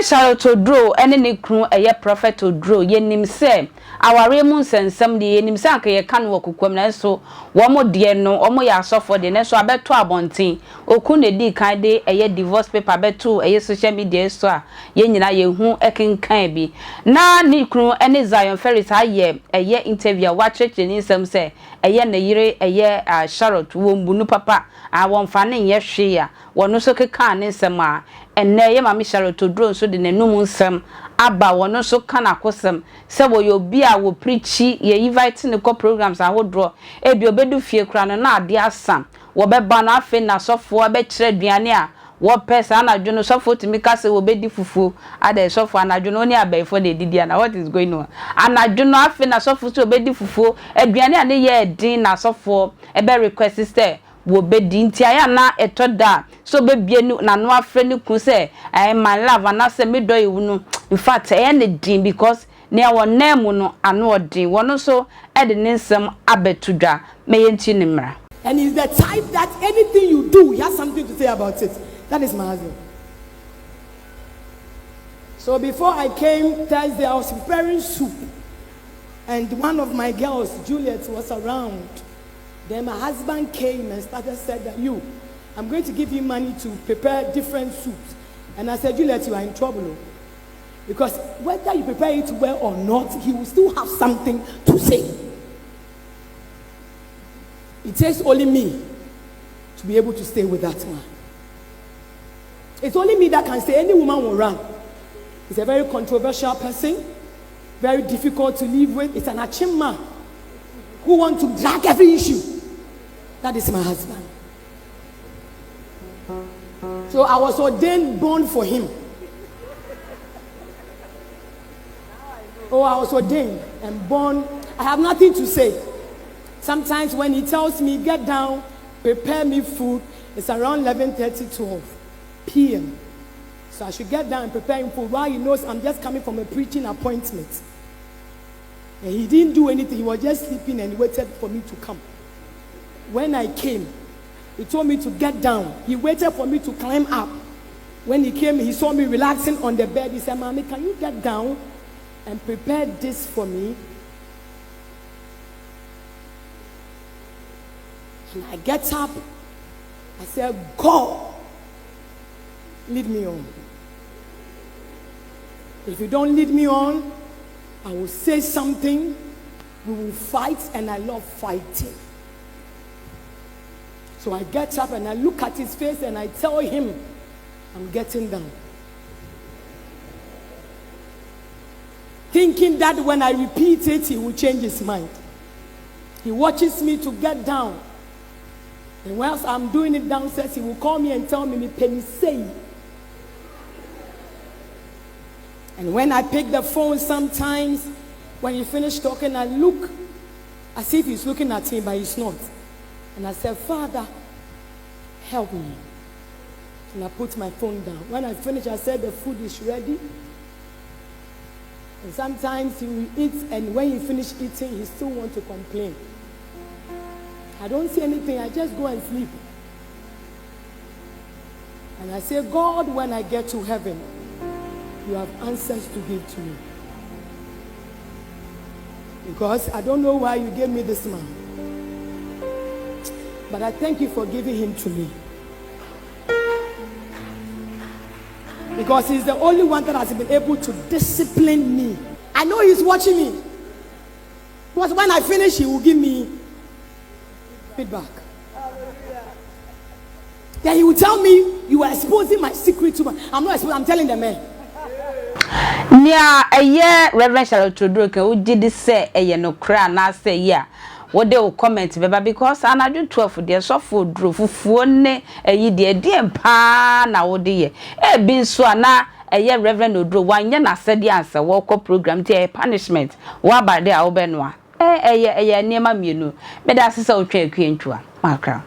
Reverend Charlotte Odro ene ne kru eye prophet Odro yenim se aware mu nsensem de yenim se anka ye kan wokokwam na so wo mo de no omo ya asofo de ne so abeto abonten oku ne di kan de eye divorce paper beto eye social media so a ye nyina ye hu ekenkan bi na ne kru ene Zion Ferris aye eye interview wa cheche ni nsem se eye na yire eye Charlotte wo mbunu papa a wonfa ne ye hwe ya wono so keka ne nsem a enne ye mama Charlotte Odro so de nanum nsem aba wono so kana kosem se wo yo bi a wo preachi ye invite ne ko programs ahodro e bi obedu fie kura no na ade asam wo beba no afe na sofo be kire duane a wo pesa anadwo no sofo timi ka se wo bedi fufu ada sofo anadwo no ni abaifo de didi na what is going on anadwo no afe na sofo so bedi fufu aduane a ne ye din na sofo e be request sister wo bedi nti aya na etoda so be bienu na no afre ne ku se my love na se me do yiwu in fact ne din because ne won name no ano odin wono so e de nsem abetudwa me yenti ne mra. And he's the type that anything you do he has something to say about it. That is my husband. So before I came Thursday I was preparing soup and one of my girls Juliet was around. Then my husband came and said that I'm going to give you money to prepare different soups. And I said, Juliet, you are in trouble. Because whether you prepare it well or not, he will still have something to say. It takes only me to be able to stay with that man. It's only me that can say any woman will run. He's a very controversial person, very difficult to live with. It's an Akyem man who wants to drag every issue. That is my husband. So I was ordained born for him. Oh, I was ordained and born. I have nothing to say. Sometimes when he tells me, get down, prepare me food, it's around 11:30, 12 p.m. So I should get down and prepare him food while he knows I'm just coming from a preaching appointment. And he didn't do anything. He was just sleeping and he waited for me to come. When I came, he told me to get down. He waited for me to climb up. When he came, he saw me relaxing on the bed. He said, Mommy, can you get down and prepare this for me? And I get up. I said, God, lead me on. If you don't lead me on, I will say something. We will fight, and I love fighting. So I get up and I look at his face and I tell him, I'm getting down. Thinking that when I repeat it, he will change his mind. He watches me to get down. And whilst I'm doing it downstairs, he will call me and tell me, Penny say. And when I pick the phone sometimes, when he finished talking, I look as if he's looking at him, but he's not. And I said, Father, help me. And I put my phone down. When I finished, I said, the food is ready. And sometimes he will eat, and when he finished eating, he still wants to complain. I don't see anything. I just go and sleep. And I say, God, when I get to heaven, you have answers to give to me. Because I don't know why you gave me this man. But I thank you for giving him to me. Because he's the only one that has been able to discipline me. I know he's watching me. But when I finish, he will give me feedback. Then he will tell me, you are exposing my secret to me. I'm not exposing, I'm telling the man. Nia a year, Reverend Charlotte Odro, who did say a no cry, and say, yeah. What they will comment, Baba, because I do 12 days of food, Fufu, a ye dear pa now, dear. Been so na a year Reverend Odro, one yana said the answer, walk up program, dear punishment, what by the Albenwa. Near my menu, but that's so trade queen to a macra.